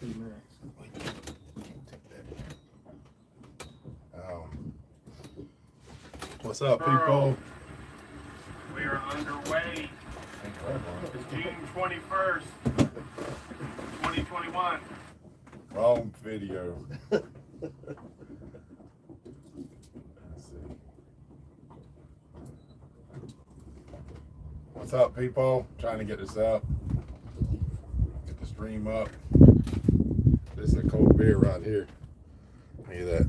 2 minutes. What's up, people? We are underway. It's June 21st, 2021. Wrong video. Let's see. What's up, people? Trying to get this up. Get the stream up. This is a cold beer right here. Look at that.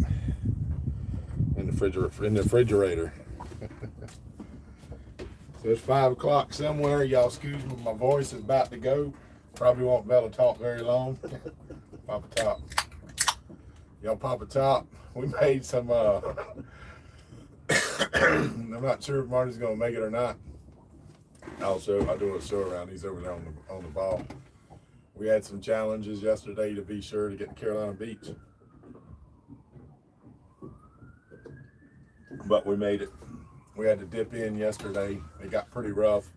In the refrigerator. So it's 5 o'clock somewhere. Y'all excuse me, my voice is about to go. Probably won't be able to talk very long. Pop a top. Y'all pop a top. We made some I'm not sure if Marty's gonna make it or not. I'll do a show around. He's over there on the ball. We had some challenges yesterday to be sure to get to Carolina Beach. But we made it. We had to dip in yesterday. It got pretty rough.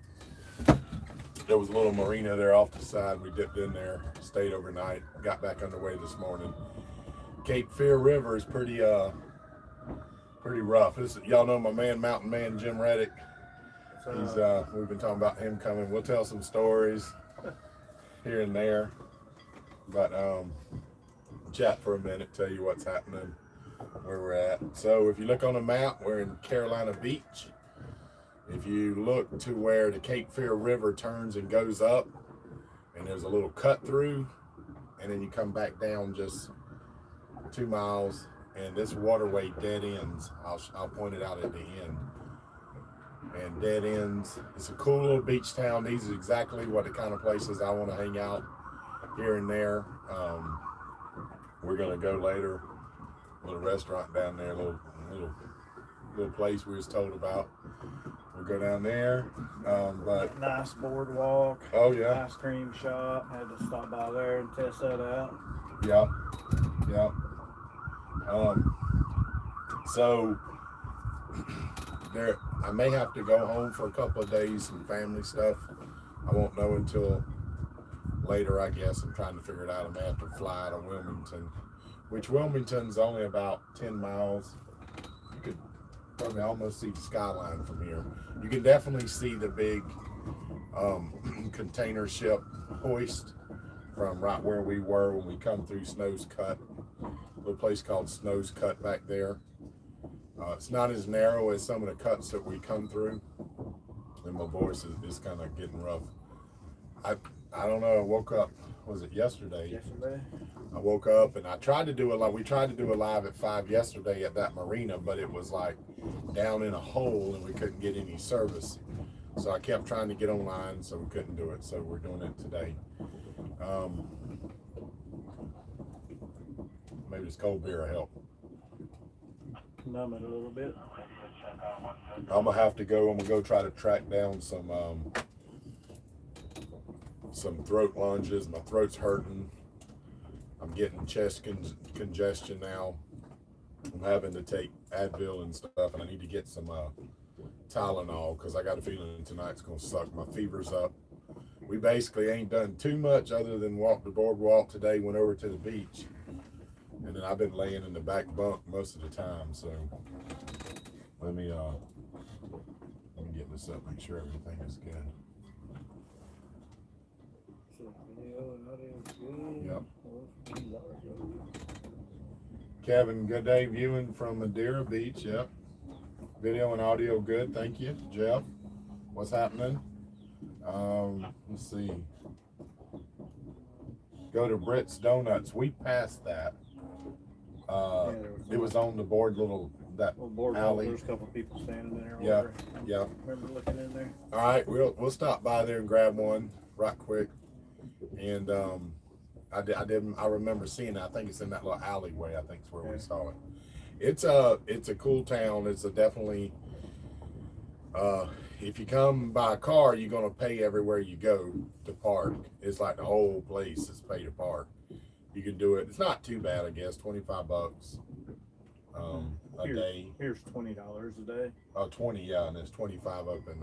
There was a little marina there off the side. We dipped in there, stayed overnight, got back underway this morning. Cape Fear River is pretty rough. Y'all know my man, Mountain Man Jim Reddick. He's we've been talking about him coming. We'll tell some stories here and there, but chat for a minute, tell you what's happening, where we're at. So if you look on the map, we're in Carolina Beach. If you look to where the Cape Fear River turns and goes up, and there's a little cut through, and then you come back down just 2 miles, and this waterway dead ends. I'll point it out at the end. And dead ends. It's a cool little beach town. These are exactly what the kind of places I want to hang out here and there. We're gonna go later. A little restaurant down there, a little place we was told about. We'll go down there. But nice boardwalk. Oh yeah. Ice cream shop. Had to stop by there and test that out. Yeah. So there, I may have to go home for a couple of days, some family stuff. I won't know until later, I guess. I'm trying to figure it out. I may have to fly to Wilmington, which Wilmington's only about 10 miles. You could probably almost see the skyline from here. You can definitely see the big container ship hoist from right where we were when we come through Snow's Cut. A little place called Snow's Cut back there. It's not as narrow as some of the cuts that we come through, and my voice is kind of getting rough. I don't know. I woke up. Was it yesterday? Yesterday. I woke up and I tried to do a live. We tried to do a live at 5 yesterday at that marina, but it was like down in a hole and we couldn't get any service. So I kept trying to get online, so we couldn't do it. So we're doing it today. Maybe this cold beer will help. Numb it a little bit. I'm gonna have to go. I'm gonna go try to track down some throat lunges. My throat's hurting. I'm getting chest congestion now. I'm having to take Advil and stuff, and I need to get some Tylenol because I got a feeling tonight's gonna suck. My fever's up. We basically ain't done too much other than walk the boardwalk today. Went over to the beach. And then I've been laying in the back bunk most of the time, so let me get this up, make sure everything is good. Yep. Kevin, good day viewing from Madeira Beach. Yep. Video and audio good, thank you. Jeff, what's happening? Let's see. Go to Britt's Donuts. We passed that. It was on the board alley. There's a couple people standing there. Yeah. Remember looking in there? All right, we'll stop by there and grab one right quick. And I remember seeing it. I think it's in that little alleyway. I think it's where we saw it. It's a cool town. It's definitely if you come by a car, you're gonna pay everywhere you go to park. It's like the whole place is pay to park. You can do it. It's not too bad, I guess. $25 a day. Here's $20 a day. 20, yeah, and it's 25 up in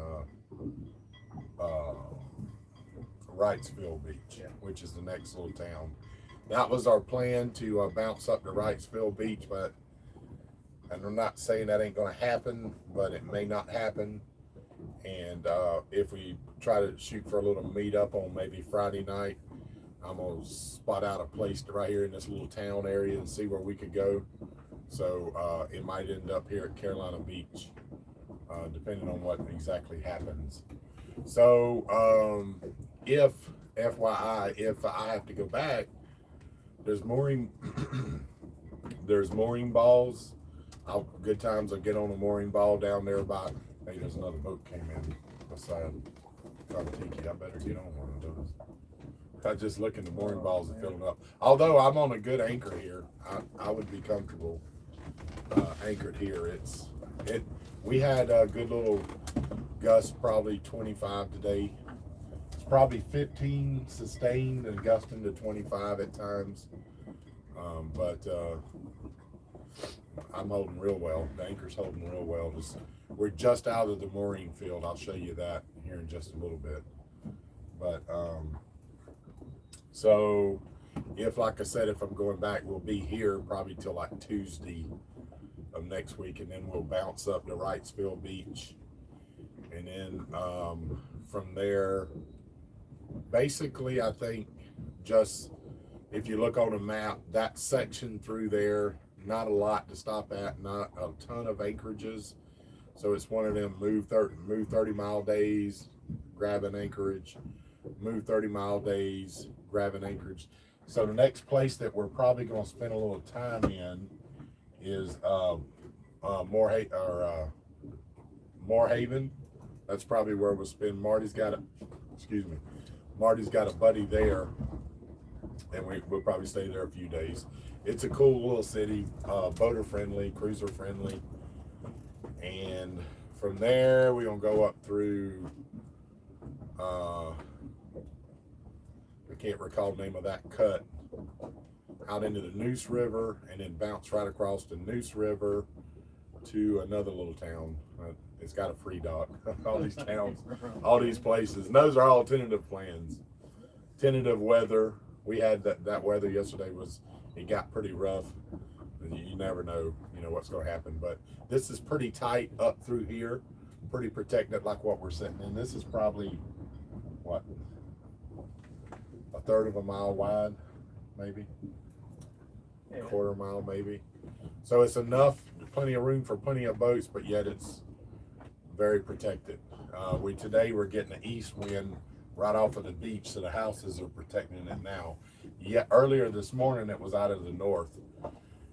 Wrightsville Beach, which is the next little town. that was our plan to bounce up to Wrightsville Beach, and I'm not saying that ain't going to happen, but it may not happen. And if we try to shoot for a little meetup on maybe Friday night, I'm going to spot out a place right here in this little town area and see where we could go. So it might end up here at Carolina Beach, depending on what exactly happens. So if, FYI, if I have to go back, there's mooring balls. Good times I'll get on a mooring ball down there by, hey, there's another boat came in beside Tiki. I better get on one of those. I just look at the mooring balls and fill them up. Although I'm on a good anchor here, I would be comfortable anchored here. We had a good little gust, probably 25 today. It's probably 15 sustained and gusting to 25 at times. But I'm holding real well. The anchor's holding real well. We're just out of the mooring field. I'll show you that here in just a little bit. But so if, like I said, if I'm going back, we'll be here probably till like Tuesday of next week, and then we'll bounce up to Wrightsville Beach, and then from there, basically, I think just if you look on a map, that section through there, not a lot to stop at, not a ton of acreages. So it's one of them move 30-mile days, grab an anchorage, move 30-mile days, grab an anchorage. So the next place that we're probably going to spend a little time in is Moorhaven. That's probably where we'll spend. Marty's got a buddy there, and we'll probably stay there a few days. It's a cool little city, boater friendly, cruiser friendly. And from there, we're gonna go up through, I can't recall the name of that cut, out into the Neuse River, and then bounce right across the Neuse River to another little town. It's got a free dock. All these towns, all these places. And those are all tentative plans. Tentative weather. We had that weather yesterday. It got pretty rough. You never know, what's going to happen. But this is pretty tight up through here, pretty protected like what we're sitting in. This is probably, what, a third of a mile wide, maybe, a quarter mile maybe. So it's enough, plenty of room for plenty of boats, but yet it's very protected. Today we're getting an east wind right off of the beach, so the houses are protecting it now. Yeah, earlier this morning it was out of the north,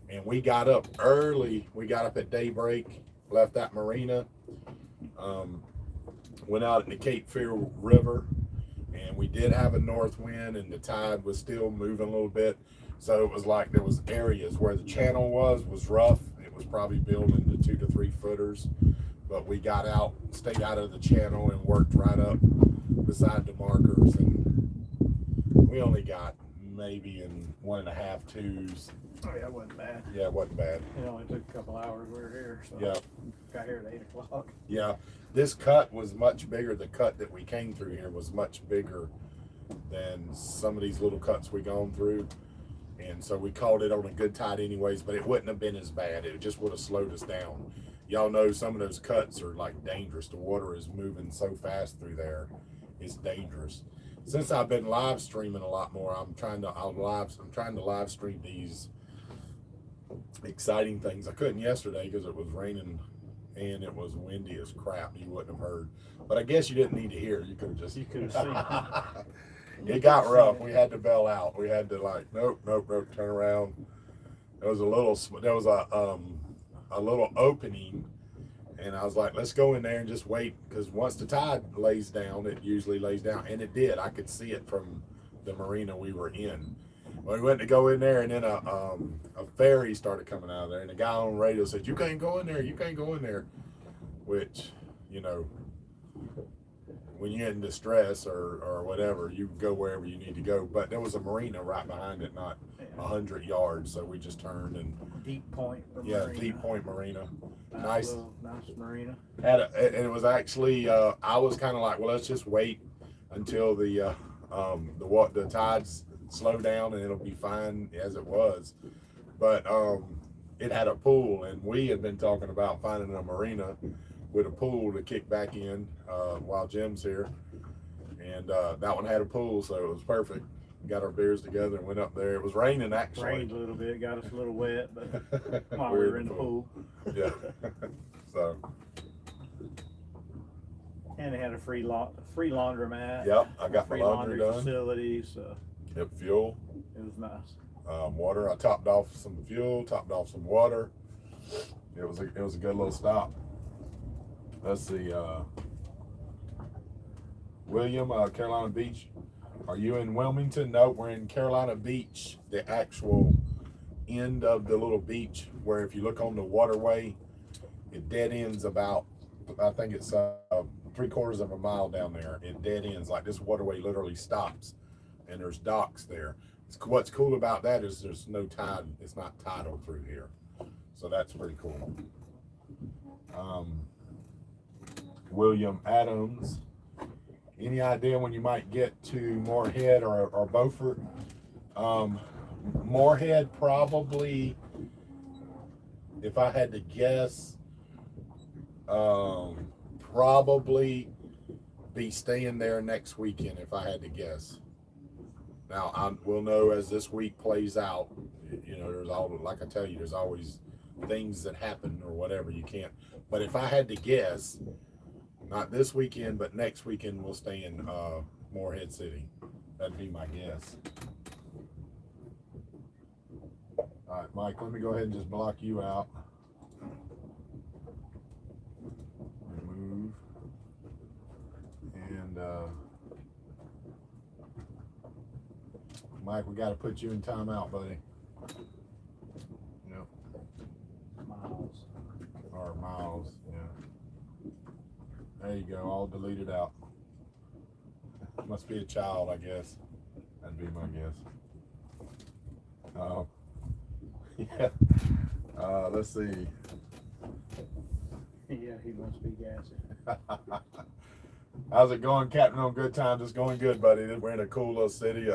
and we got up early. We got up at daybreak, left that marina, went out in the Cape Fear River, and we did have a north wind, and the tide was still moving a little bit. So it was like there was areas where the channel was rough. It was probably built into 2 to 3 footers, but we got out, stayed out of the channel, and worked right up beside the markers, and we only got maybe in 1.5, 2s. Oh yeah, it wasn't bad. Yeah, it wasn't bad. It only took a couple hours. We were here, so yeah, got here at 8 o'clock. Yeah, this cut was much bigger. The cut that we came through here was much bigger than some of these little cuts we gone through, and so we called it on a good tide anyways. But it wouldn't have been as bad. It just would have slowed us down. Y'all know some of those cuts are like dangerous. The water is moving so fast through there. It's dangerous. Since I've been live streaming a lot more, I'm trying to live stream these exciting things. I couldn't yesterday because it was raining and it was windy as crap. You wouldn't have heard. But I guess you didn't need to hear. You could have seen. It got rough. We had to bail out. We had to nope, turn around. There was a little opening, and I was like, let's go in there and just wait, because once the tide lays down, it usually lays down, and it did. I could see it from the marina we were in. We went to go in there, and then a ferry started coming out of there, and the guy on the radio said, you can't go in there, which, when you're in distress or whatever, you go wherever you need to go. But there was a marina right behind it, not 100 yards, so we just turned and Deep Point. Marina. Deep Point Marina. Nice marina. And it was actually I was kind of like, well, let's just wait until the tides slow down and it'll be fine as it was. But it had a pool, and we had been talking about finding a marina with a pool to kick back in while Jim's here. And that one had a pool, so it was perfect. Got our beers together and went up there. It was raining actually. Rained a little bit, got us a little wet, but while we We're were in the pool. Yeah. So. And they had a free laundromat. Yep, I got my free laundry done. Facilities. Yep, fuel. It was nice. Water. I topped off some fuel, topped off some water. It was a good little stop. Let's see. William, Carolina Beach. Are you in Wilmington? No, we're in Carolina Beach, the actual end of the little beach where if you look on the waterway, it dead ends about, I think it's 3/4 of a mile down there. It dead ends, like this waterway literally stops and there's docks there. What's cool about that is there's no tide, it's not tidal through here. So that's pretty cool. William Adams. Any idea when you might get to Moorhead or Beaufort? Moorhead probably, if I had to guess, probably be staying there next weekend if I had to guess. Now we'll know as this week plays out. You know, there's all, like I tell you, there's always things that happen or whatever. You can't. But if I had to guess, not this weekend, but next weekend we'll stay in Moorhead City. That'd be my guess. All right, Mike, let me go ahead and just block you out. Remove. And Mike, we got to put you in timeout, buddy. Yep. Miles. Or Miles, yeah. There you go, all deleted out. Must be a child, I guess. That'd be my guess. Yeah. Let's see. Yeah, he must be gassy. How's it going, Captain? On Good Times? It's going good, buddy. We're in a cool little city.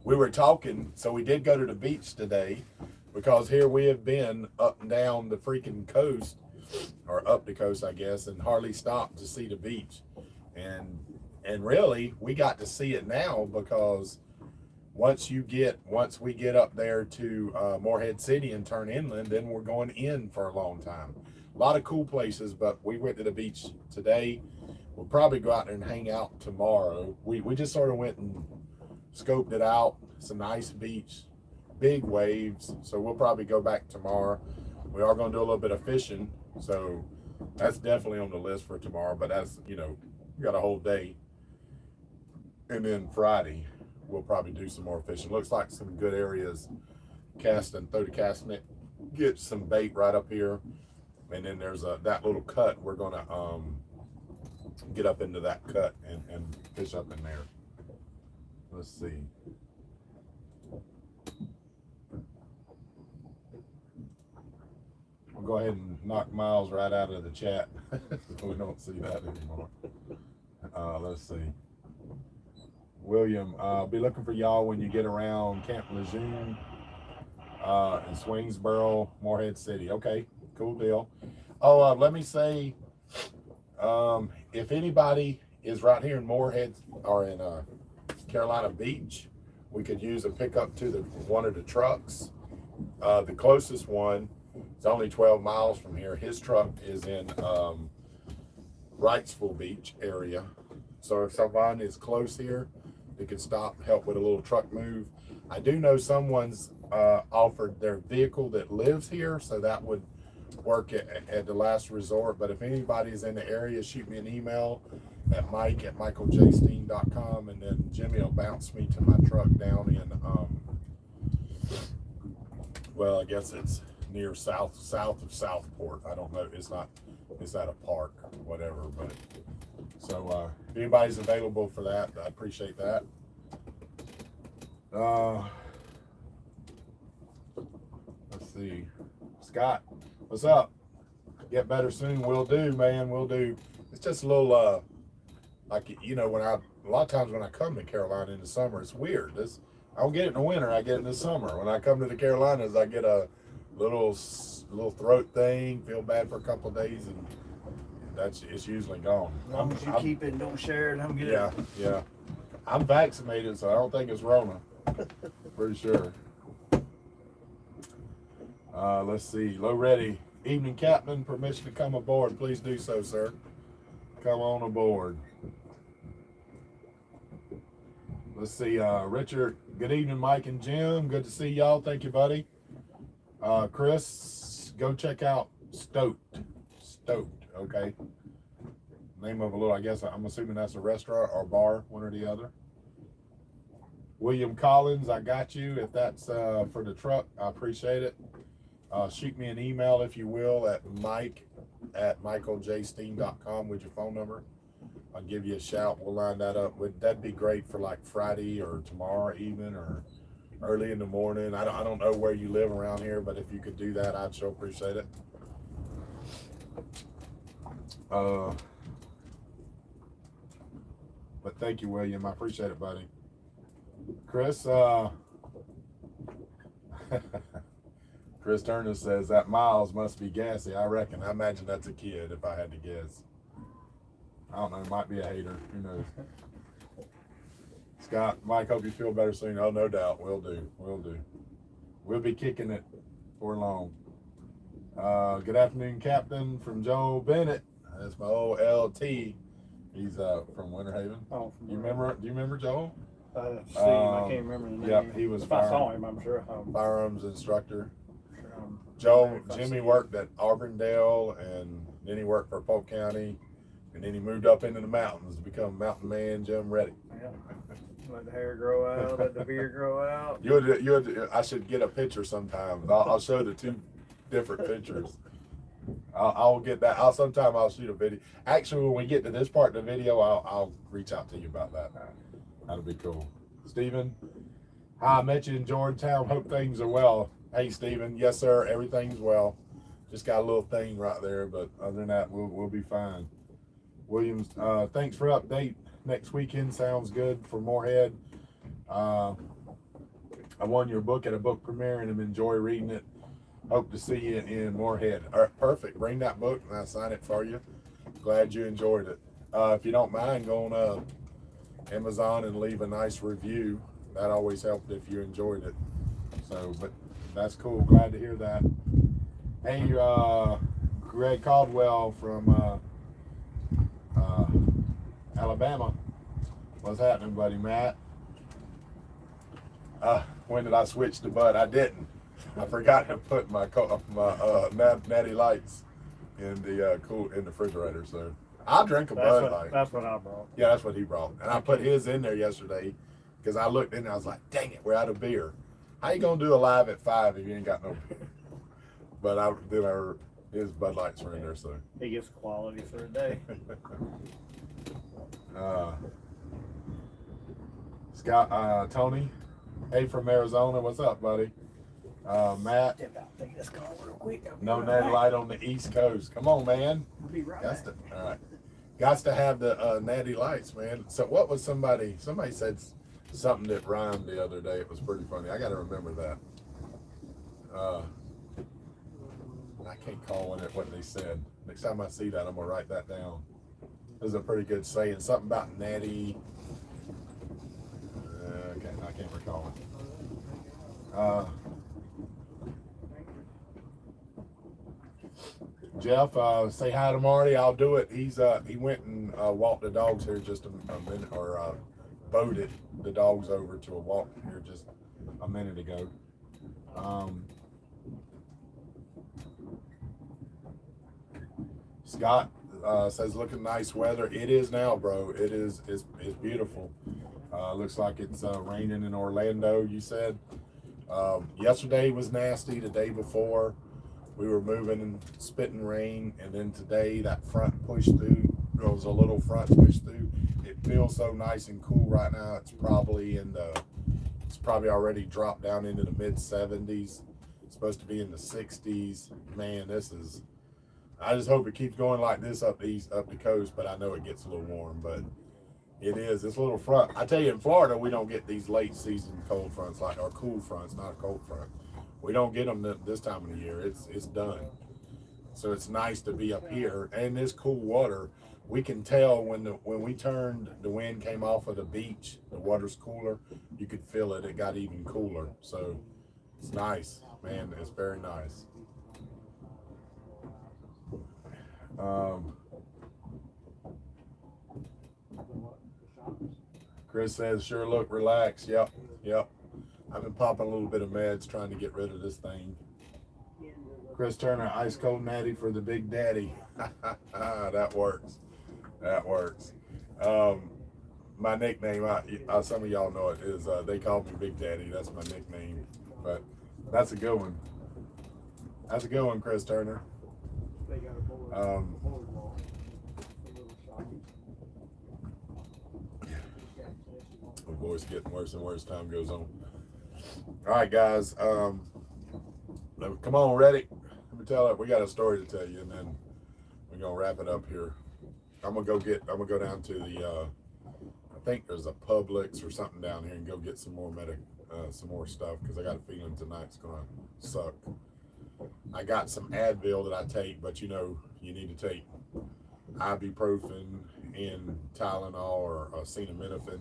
We were talking, so we did go to the beach today because here we have been up and down the freaking coast, or up the coast, I guess, and hardly stopped to see the beach. And really, we got to see it now because once we get up there to Moorhead City and turn inland, then we're going in for a long time. A lot of cool places, but we went to the beach today. We'll probably go out there and hang out tomorrow. We just sort of went and scoped it out. It's a nice beach, big waves, so we'll probably go back tomorrow. We are going to do a little bit of fishing, so that's definitely on the list for tomorrow, but that's, you know, we got a whole day. And then Friday, we'll probably do some more fishing. Looks like some good areas, cast and throw the cast net, get some bait right up here. And then there's that little cut. We're gonna get up into that cut and fish up in there. Let's see. We'll go ahead and knock Miles right out of the chat. We don't see that anymore. Let's see. William, be looking for y'all when you get around Camp Lejeune in Swingsboro, Moorhead City. Okay, cool deal. Oh, let me say, if anybody is right here in Moorhead or in Carolina Beach, we could use a pickup to one of the trucks. The closest one is only 12 miles from here. His truck is in Wrightsville Beach area. So if someone is close here, they can stop, help with a little truck move. I do know someone's offered their vehicle that lives here, so that would work at the last resort. But if anybody's in the area, shoot me an email at mike@michaeljsteen.com, and then Jimmy will bounce me to my truck down in well, I guess it's near south of Southport. I don't know, it's at a park, whatever. But so if anybody's available for that, I appreciate that. Let's see, Scott, what's up? Get better soon. Will do, man. Will do. It's just a little like, you know, when I a lot of times when I come to Carolina in the summer, it's weird. I don't get it in the winter. I get it in the summer. When I come to the Carolinas, I get a little throat thing, feel bad for a couple of days, and it's usually gone. As long as you keep it and don't share it, I'm good. Yeah. I'm vaccinated, so I don't think it's Rona. Pretty sure. Let's see. Low ready. Evening, Captain. Permission to come aboard. Please do so, sir. Come on aboard. Let's see. Richard. Good evening, Mike and Jim. Good to see y'all. Thank you, buddy. Chris, go check out Stoked. Okay. Name of a little, I guess, I'm assuming that's a restaurant or bar, one or the other. William Collins, I got you. If that's for the truck, I appreciate it. Shoot me an email, if you will, at mike@michaeljsteen.com with your phone number. I'll give you a shout. We'll line that up. That'd be great for like Friday or tomorrow even or early in the morning. I don't know where you live around here, but if you could do that, I'd sure appreciate it. But thank you, William. I appreciate it, buddy. Chris, Chris Turner says that Miles must be gassy. I reckon. I imagine that's a kid if I had to guess. I don't know. Might be a hater. Who knows? Scott, Mike, hope you feel better soon. Oh, no doubt. Will do. We'll be kicking it for long. Good afternoon, Captain, from Joe Bennett. That's my old LT. He's from Winter Haven. Oh, do you remember Joel? I can't remember the name. Yeah, he was. If I saw him, I'm sure. Firearms instructor. Jimmy worked at Auburndale, and then he worked for Polk County, and then he moved up into the mountains to become Mountain Man Jim Reddick. Yeah. Let the hair grow out, let the beard grow out. I should get a picture sometime. I'll show the two different pictures. I'll get that. Sometime I'll shoot a video. Actually, when we get to this part of the video, I'll reach out to you about that. That'll be cool. Stephen, hi, I met you in Georgetown. Hope things are well. Hey, Stephen. Yes, sir. Everything's well. Just got a little thing right there, but other than that, we'll be fine. Williams, thanks for update. Next weekend sounds good for Moorhead. I won your book at a book premiere and enjoy reading it. Hope to see you in Moorhead. All right, perfect. Bring that book and I'll sign it for you. Glad you enjoyed it. If you don't mind, go on Amazon and leave a nice review. That always helped if you enjoyed it. So, but that's cool. Glad to hear that. Hey, Greg Caldwell from Alabama. What's happening, buddy, Matt? When did I switch to Bud? I didn't. I forgot to put my Natty Lights in the in the refrigerator. So I'll drink a Bud Light. That's what I brought. Yeah, that's what he brought, and I put his in there yesterday because I looked in there. I was like, "Dang it, we're out of beer. How you gonna do a live at 5 if you ain't got no beer?" But his Bud Lights were in there, so he gets quality for a day. Scott, Tony, hey from Arizona. What's up, buddy? Matt, Take this call real quick. no Natty Light on the East Coast. Come on, man. We'll be right back. All right. Got to have the Natty Lights, man. So what was somebody said something that rhymed the other day. It was pretty funny. I got to remember that. I can't call what they said. Next time I see that, I'm going to write that down. It was a pretty good saying. Something about Natty. Okay, I can't recall it. Jeff, say hi to Marty. I'll do it. He went and walked the dogs here just a minute, or boated the dogs over to a walk here just a minute ago. Scott says, looking nice weather. It is now, bro. It's beautiful. Looks like it's raining in Orlando, you said. Yesterday was nasty. The day before, we were moving and spitting rain. And then today, that front pushed through. There was a little front push through. It feels so nice and cool right now. It's probably already dropped down into the mid 70s. It's supposed to be in the 60s. Man, I just hope it keeps going like this up the coast, but I know it gets a little warm. But It is. This little front. I tell you, in Florida, we don't get these late season cold fronts or cool fronts, not a cold front. We don't get them this time of the year. It's done. So it's nice to be up here, and this cool water. We can tell when we turned, the wind came off of the beach. The water's cooler. You could feel it. It got even cooler. So it's nice, man. It's very nice. Chris says, sure look relaxed. Yep. I've been popping a little bit of meds trying to get rid of this thing. Chris Turner, ice cold natty for the big daddy. That works. My nickname, some of y'all know it, is they call me Big Daddy. That's my nickname. But that's a good one. That's a good one, Chris Turner. My voice getting worse and worse as time goes on. All right, guys. Come on, ready? Let me tell it. We got a story to tell you, and then we're gonna wrap it up here. I'm gonna go down to the. I think there's a Publix or something down here, and go get some more some more stuff, because I got a feeling tonight's gonna suck. I got some Advil that I take, but you know you need to take ibuprofen and Tylenol or acetaminophen,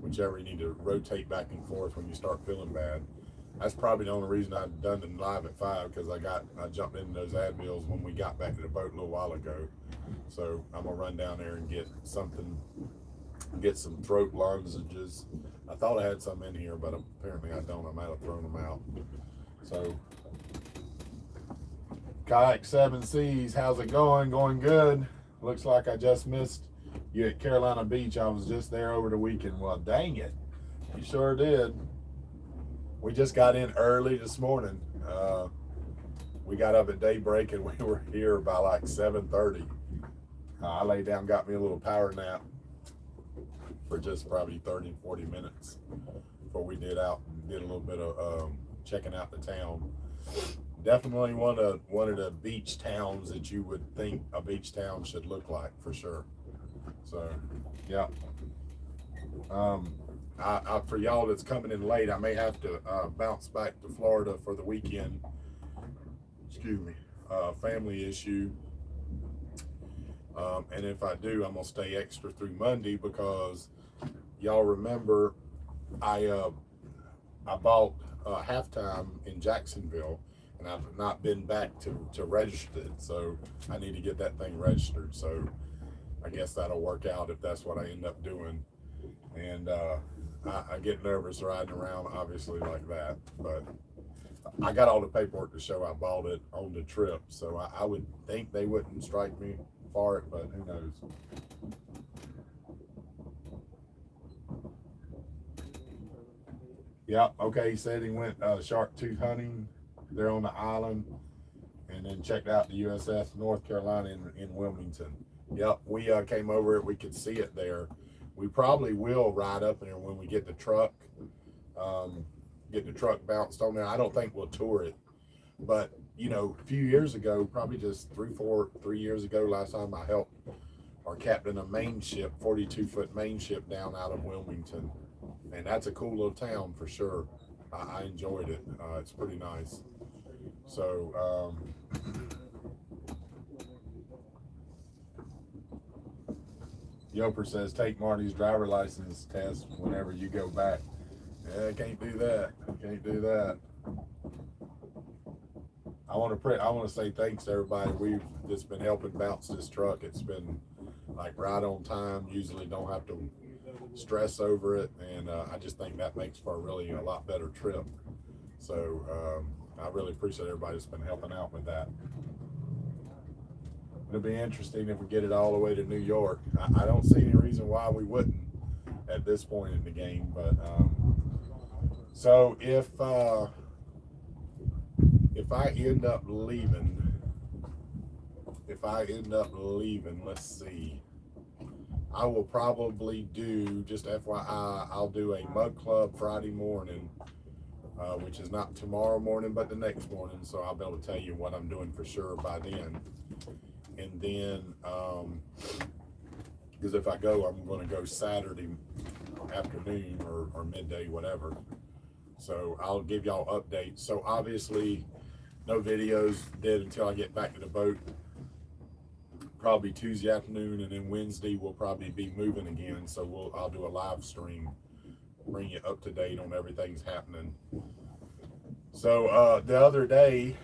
whichever. You need to rotate back and forth when you start feeling bad. That's probably the only reason I've done it live at 5, because I jumped into those Advils when we got back to the boat a little while ago. So I'm gonna run down there and get something, get some throat lozenges. I thought I had some in here, but apparently I don't. I might have thrown them out. So, Kayak 7 Seas, how's it going? Going good. Looks like I just missed you at Carolina Beach. I was just there over the weekend. Well, dang it. You sure did. We just got in early this morning. We got up at daybreak, and we were here by like 7:30. I laid down, got me a little power nap for just probably 30, 40 minutes before we did a little bit of checking out the town. Definitely one of the beach towns that you would think a beach town should look like, for sure. So, yeah. For y'all that's coming in late, I may have to bounce back to Florida for the weekend. Excuse me. Family issue. And if I do, I'm going to stay extra through Monday, because y'all remember I bought halftime in Jacksonville, and I've not been back to register it. So I need to get that thing registered. So I guess that'll work out if that's what I end up doing. And I get nervous riding around, obviously, like that. But I got all the paperwork to show I bought it on the trip. So I would think they wouldn't strike me for it, but who knows. Yeah, okay, he said he went shark tooth hunting there on the island, and then checked out the USS North Carolina in Wilmington. Yep, we came over it. We could see it there. We probably will ride up there when we get the truck bounced on there. I don't think we'll tour it, but you know, a few years ago, probably just 3 years ago, last time I helped our captain a main ship, 42-foot main ship down out of Wilmington, and that's a cool little town for sure. I enjoyed it. It's pretty nice. So Yoper says take Marty's driver license test whenever you go back. Yeah, I can't do that. I want to say thanks to everybody. We've just been helping bounce this truck. It's been like right on time. Usually don't have to stress over it, and I just think that makes for a lot better trip. So I really appreciate everybody that's been helping out with that. It'll be interesting if we get it all the way to New York. I don't see any reason why we wouldn't at this point in the game. But so if I end up leaving, let's see. I will probably do, just FYI, I'll do a mug club Friday morning, which is not tomorrow morning, but the next morning. So I'll be able to tell you what I'm doing for sure by then. And then Because if I go, I'm going to go Saturday afternoon or midday, whatever. So I'll give y'all updates. So obviously, no videos did until I get back to the boat. Probably Tuesday afternoon, and then Wednesday we'll probably be moving again. So I'll do a live stream, bring you up to date on everything's happening. So the other day,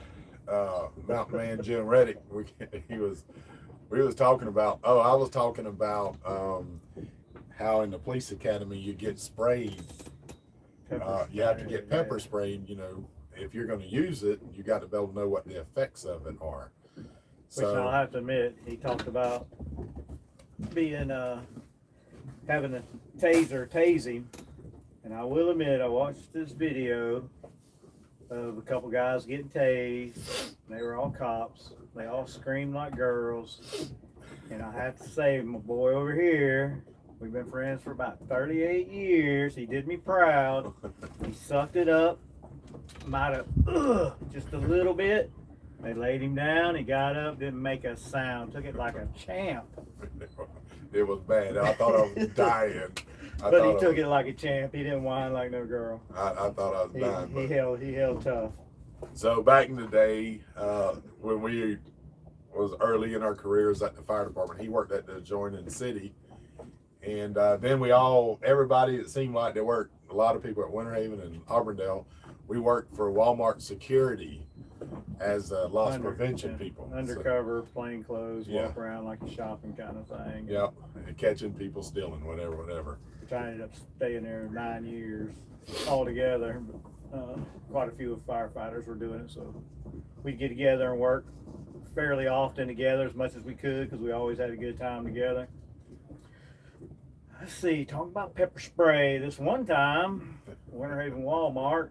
Mountain Man Jim Reddick, we was talking about. Oh, I was talking about how in the police academy you get sprayed. You have to get pepper sprayed. You know, if you're going to use it, you got to be able to know what the effects of it are. Which I'll have to admit, he talked about being having a taser tase him, and I will admit I watched this video of a couple guys getting tased. They were all cops. They all screamed like girls, and I have to say, my boy over here, we've been friends for about 38 years. He did me proud. He sucked it up, might have just a little bit. They laid him down. He got up, didn't make a sound. Took it like a champ. It was bad. I thought I was dying. But he took it like a champ. He didn't whine like no girl. I thought I was dying. He held tough. So back in the day, when we was early in our careers at the fire department, he worked at the adjoining city, and then everybody, it seemed like they worked. A lot of people at Winter Haven and Auburndale, we worked for Walmart security as loss prevention people. Undercover, plain clothes, walk around like a shopping kind of thing. Yep, and catching people stealing, whatever. Which I ended up staying there 9 years altogether. Quite a few of firefighters were doing it, so we'd get together and work fairly often together as much as we could because we always had a good time together. Let's see, talking about pepper spray. This one time, Winter Haven Walmart,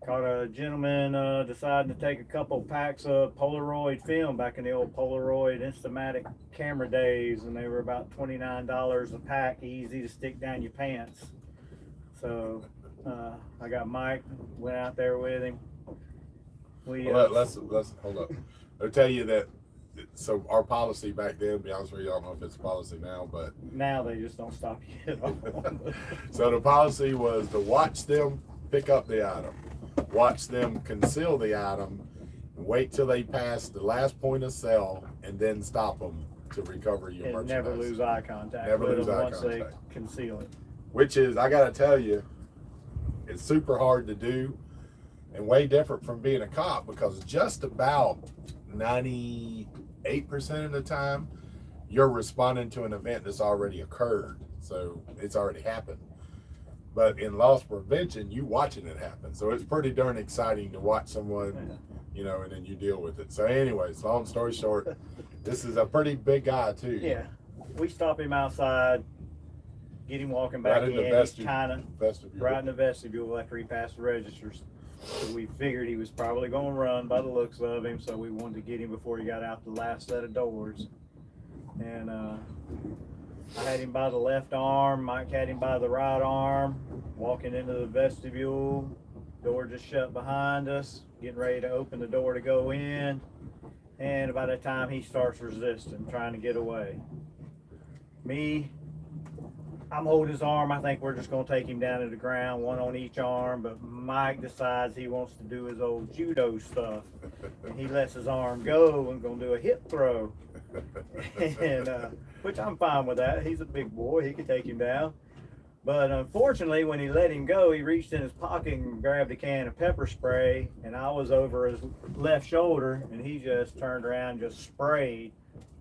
caught a gentleman deciding to take a couple packs of Polaroid film back in the old Polaroid Instamatic camera days, and they were about $29 a pack, easy to stick down your pants. So I got Mike, went out there with him. Let's hold up. I'll tell you that. So our policy back then, to be honest with you, I don't know if it's policy now, but now they just don't stop you at all. So the policy was to watch them pick up the item, watch them conceal the item, wait till they pass the last point of sale, and then stop them to recover your merchandise. Never lose eye contact. Never lose eye once contact. They conceal it. Which is, I gotta tell you, it's super hard to do and way different from being a cop, because just about 98% of the time you're responding to an event that's already occurred, so it's already happened. But in loss prevention, you watching it happen, so it's pretty darn exciting to watch someone, you know, and then you deal with it. So anyways, long story short, this is a pretty big guy too. Yeah, we stop him outside, get him walking back in. He's kind of right in the vestibule after he passed the registers. So we figured he was probably going to run by the looks of him, so we wanted to get him before he got out the last set of doors. And I had him by the left arm, Mike had him by the right arm, walking into the vestibule, door just shut behind us, getting ready to open the door to go in, and by the time he starts resisting, trying to get away. I'm holding his arm. I think we're just going to take him down to the ground, one on each arm, but Mike decides he wants to do his old judo stuff, and he lets his arm go and going to do a hip throw, and which I'm fine with that. He's a big boy. He could take him down. But unfortunately, when he let him go, he reached in his pocket and grabbed a can of pepper spray, and I was over his left shoulder, and he just turned around and just sprayed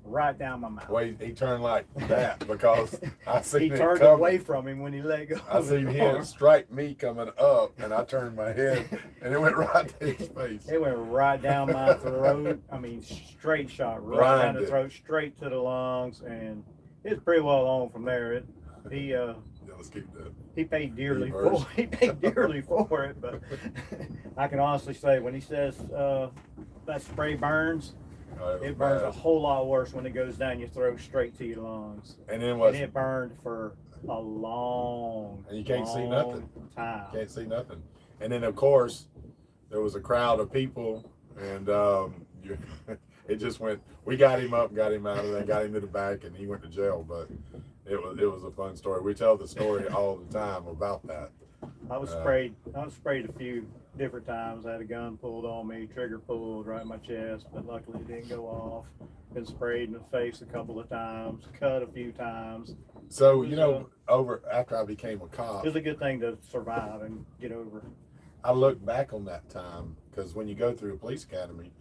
right down my mouth. Wait, he turned like that because I seen he turned away from him when he let go. I seen him strike me coming up, and I turned my head, and it went right to his face. It went right down my throat. I mean, straight shot right down the throat, straight to the lungs, and it's pretty well on from there. Let's keep that. He paid dearly for it, but I can honestly say when he says that spray burns, it burns a whole lot worse when it goes down your throat straight to your lungs. And then it burned for a long and you can't see nothing. Time. Can't see nothing. And then of course there was a crowd of people, and it just went. We got him up, got him out of there, got him to the back, and he went to jail. But it was a fun story. We tell the story all the time about that. I was sprayed a few different times. I had a gun pulled on me, trigger pulled right in my chest, but luckily it didn't go off. Been sprayed in the face a couple of times, cut a few times. So over after I became a cop, It was a good thing to survive and get over. I look back on that time because when you go through a police academy,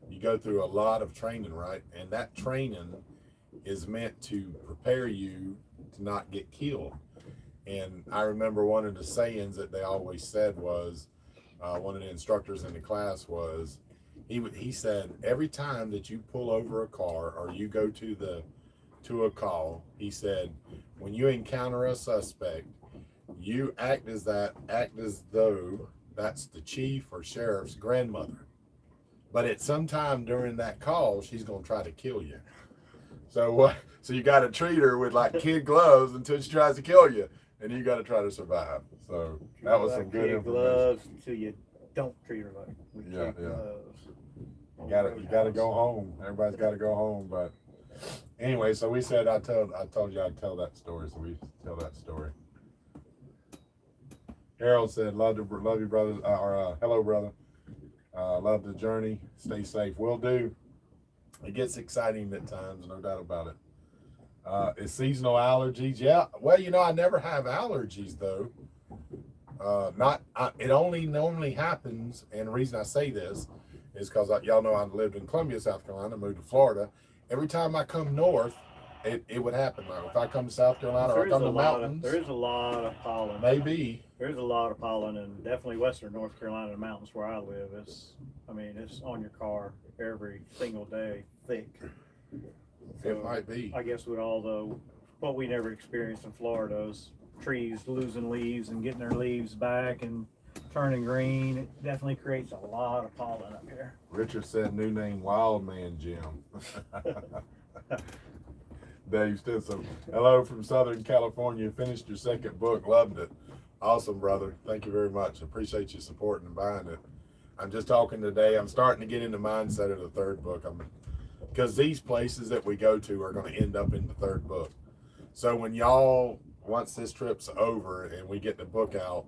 you go through a lot of training, right? And that training is meant to prepare you to not get killed. And I remember one of the sayings that they always said was, one of the instructors in the class was, he said, every time that you pull over a car or you go to a call, he said, when you encounter a suspect, you act as though that's the chief or sheriff's grandmother. But at some time during that call, she's gonna try to kill you. So what? So you got to treat her with like kid gloves until she tries to kill you, and you got to try to survive. So that was some good information. Gloves until you don't treat her like with Yeah, kid yeah. gloves. You gotta go home. Everybody's got to go home. But anyway, so we said I told you I'd tell that story, so we tell that story. Harold said, love you, brother. Hello, brother. Love the journey. Stay safe. Will do. It gets exciting at times, no doubt about it. It's seasonal allergies. Yeah. Well, I never have allergies though. It only normally happens, and the reason I say this is because y'all know I lived in Columbia, South Carolina, moved to Florida. Every time I come north, it would happen. Like if I come to South Carolina or I come to the mountains, there is a lot of pollen. Maybe. There's a lot of pollen, and definitely western North Carolina, the mountains where I live, it's on your car every single day, thick. So It might be. I guess with what we never experienced in Florida is trees losing leaves and getting their leaves back and turning green. It definitely creates a lot of pollen up here. Richard said new name Wild Man Jim. Dave Stinson, hello from Southern California. Finished your second book, loved it. Awesome, brother. Thank you very much. Appreciate you supporting and buying it. I'm just talking today. I'm starting to get in the mindset of the third book. Because these places that we go to are going to end up in the third book. So when once this trip's over and we get the book out,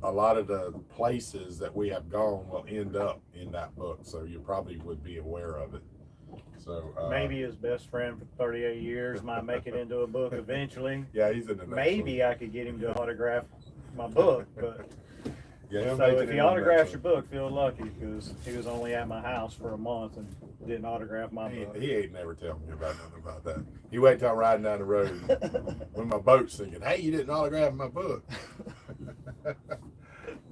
a lot of the places that we have gone will end up in that book. So you probably would be aware of it. So maybe his best friend for 38 years might make it into a book eventually. Yeah, he's in the next Maybe one. I could get him to autograph my book, but Yeah, so if he autographs your book, feel lucky because he was only at my house for a month and didn't autograph my book. He ain't never tell me about nothing about that. He wait till I'm riding down the road when my boat's sinking. Hey, you didn't autograph my book.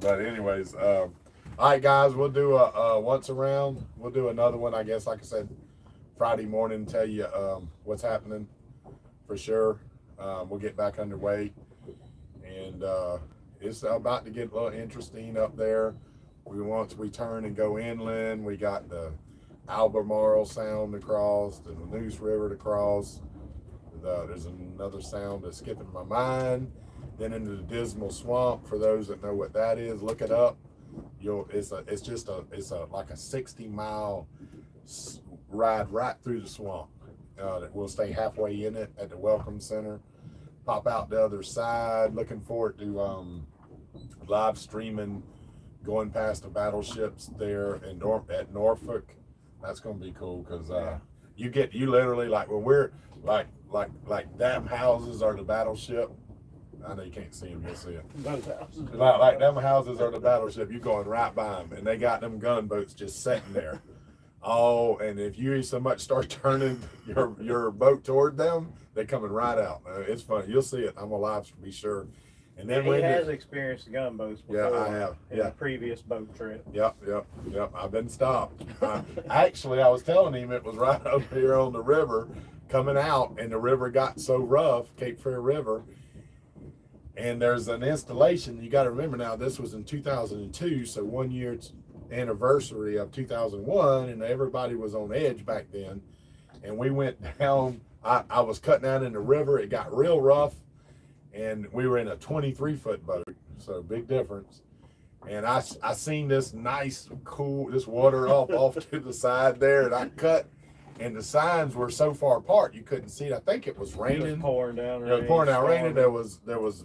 But anyways, all right, guys, we'll do a once around. We'll do another one, I guess, like I said, Friday morning, tell you what's happening for sure. We'll get back underway, and it's about to get a little interesting up there. Once we turn and go inland, we got the Albemarle Sound to cross, the Neuse River to cross. There's another sound that's skipping my mind. Then into the Dismal Swamp. For those that know what that is, look it up. It's like a 60-mile ride right through the swamp. That we'll stay halfway in it at the Welcome Center. Pop out the other side. Looking forward to live streaming, going past the battleships there at Norfolk. That's gonna be cool because you literally, like when we're like them houses are the battleship. I know you can't see them, you'll see it. Those houses. Like them houses are the battleship. You're going right by them, and they got them gunboats just sitting there. Oh, and if you so much start turning your boat toward them, they're coming right out. It's funny. You'll see it. I'm alive to be sure. And then he has experienced gunboats before. Yeah, I have. In a previous boat trip. Yep. I've been stopped. Actually, I was telling him it was right over here on the river coming out, and the river got so rough, Cape Fear River. And there's an installation. You got to remember now, this was in 2002, so 1 year anniversary of 2001, and everybody was on edge back then. And we went down. I was cutting out in the river. It got real rough, and we were in a 23-foot boat, so big difference. And I seen this nice, cool, this water off to the side there, and I cut, and the signs were so far apart you couldn't see it. I think it was raining. It was pouring down. It was pouring down raining. There was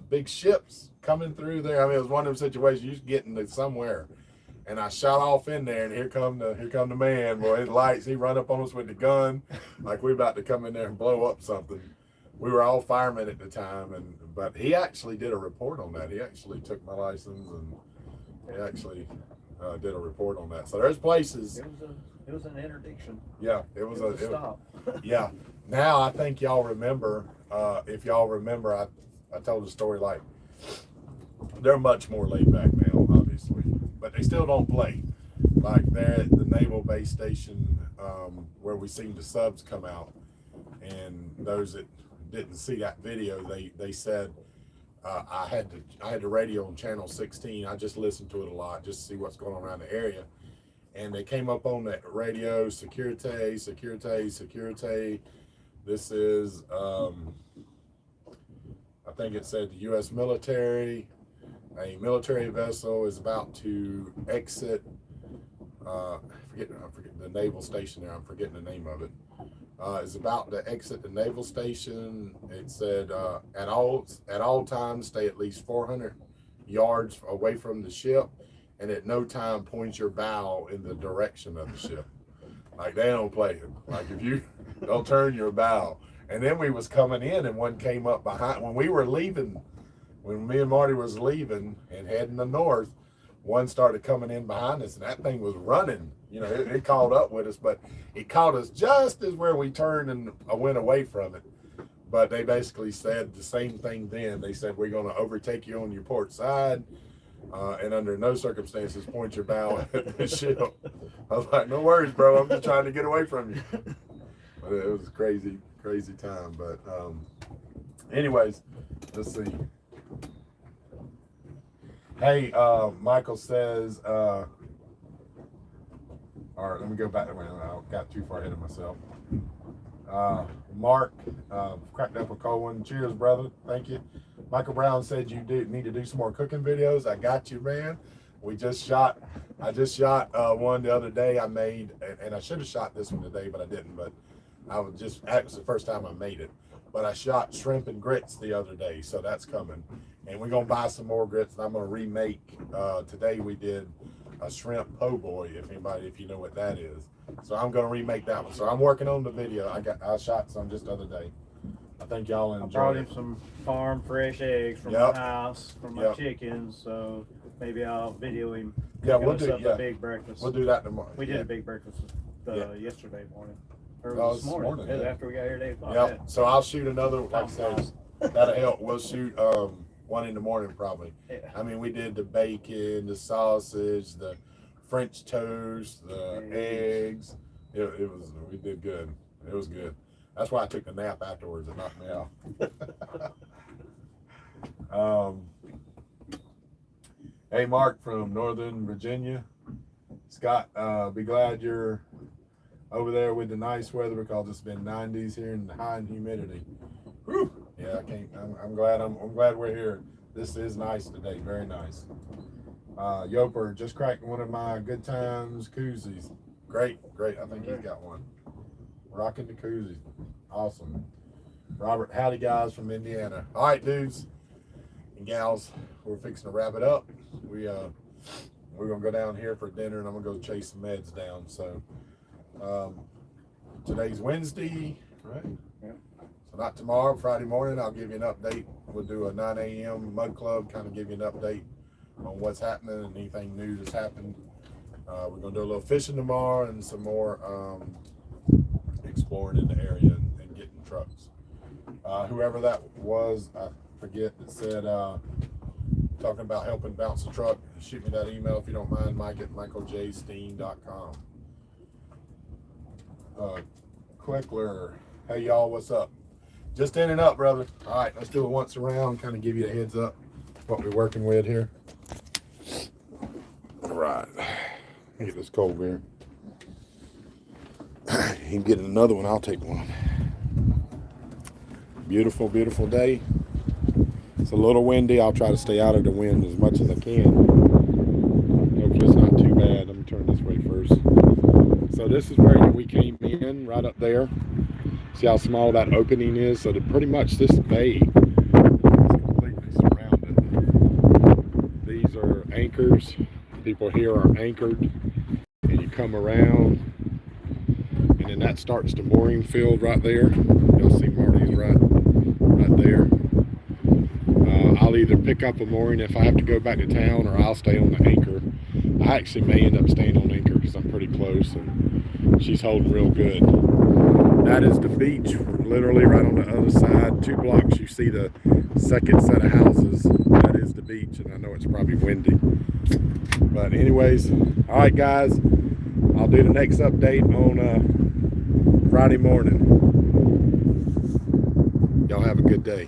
big ships coming through there. I mean, it was one of them situations you was getting to somewhere. And I shot off in there, and here come the man, boy. His lights, he run up on us with the gun, like we about to come in there and blow up something. We were all firemen at the time, but he actually did a report on that. He actually took my license, and he actually did a report on that. So there's places. It was an interdiction. Yeah, it was a stop. Yeah. Now I think y'all remember. If y'all remember, I told the story like they're much more laid back now, obviously, but they still don't play. Like they're at the Naval Base Station where we seen the subs come out, and those that didn't see that video, they said I had the radio on channel 16. I just listened to it a lot just to see what's going on around the area, and they came up on that radio, Securite. This is I think it said the U.S. military. A military vessel is about to exit. I forget the naval station there. I'm forgetting the name of it. Is about to exit the naval station. It said at all times stay at least 400 yards away from the ship, and at no time point your bow in the direction of the ship. Like they don't play it. Like if you don't turn your bow. And then we was coming in, and one came up behind when we were leaving. When me and Marty was leaving and heading the north, one started coming in behind us, and that thing was running. You know, it caught up with us, but it caught us just as where we turned and went away from it. But they basically said the same thing then. They said, we're going to overtake you on your port side, and under no circumstances point your bow at the ship. I was like, no worries, bro. I'm just trying to get away from you. But it was a crazy time. But anyways, let's see. Hey, Michael says, all right, let me go back. I got too far ahead of myself. Mark, cracked up a cold one. Cheers, brother. Thank you. Michael Brown said you need to do some more cooking videos. I got you, man. I just shot one the other day I made, and I should have shot this one today, but I didn't. But it was the first time I made it. But I shot shrimp and grits the other day, so that's coming. And we're gonna buy some more grits, and I'm gonna remake. Today we did a shrimp po' boy, if you know what that is. So I'm gonna remake that one. So I'm working on the video. I shot some just the other day. I think y'all enjoy. I brought him some farm fresh eggs from my house for my chickens. So maybe I'll video him. Yeah, we'll do a big breakfast. We'll do that tomorrow. We did a big breakfast yesterday morning. Or this morning. After we got here, 8 o'clock. Yep. So I'll shoot another. Like I said, that'll help. We'll shoot one in the morning probably. Yeah. I mean, we did the bacon, the sausage, the French toast, the eggs. We did good. It was good. That's why I took the nap afterwards. It knocked me out. Hey, Mark from Northern Virginia. Scott, be glad you're over there with the nice weather because it's been 90s here and high in humidity. Whew. Yeah, I'm glad we're here. This is nice today. Very nice. Yoper just cracked one of my good times koozies. Great. I think he's got one. Rocking the koozie. Awesome. Robert, howdy guys from Indiana. All right, dudes and gals, we're fixing to wrap it up. We're gonna go down here for dinner, and I'm gonna go chase some meds down. So today's Wednesday, right? Yeah. So not tomorrow, Friday morning, I'll give you an update. We'll do a 9 a.m. mud club, kind of give you an update on what's happening and anything new that's happened. We're gonna do a little fishing tomorrow and some more exploring in the area and getting trucks. Whoever that was, I forget, that said talking about helping bounce a truck, shoot me that email if you don't mind, Mike at michaeljsteen.com. Quickler, hey y'all, what's up? Just in and up, brother. All right, let's do it once around, kind of give you a heads up what we're working with here. All right, get this cold beer. You can get another one, I'll take one. Beautiful, beautiful day. It's a little windy. I'll try to stay out of the wind as much as I can. So this is where we came in, right up there. See how small that opening is? So pretty much this bay is completely surrounded. These are anchors. People here are anchored. And you come around, and then that starts the mooring field right there. You'll see Marty's right there. I'll either pick up a mooring if I have to go back to town, or I'll stay on the anchor. I actually may end up staying on anchor because I'm pretty close and she's holding real good. That is the beach, literally right on the other side. 2 blocks, you see the second set of houses. That is the beach, and I know it's probably windy. But anyways, all right, guys, I'll do the next update on Friday morning. Y'all have a good day.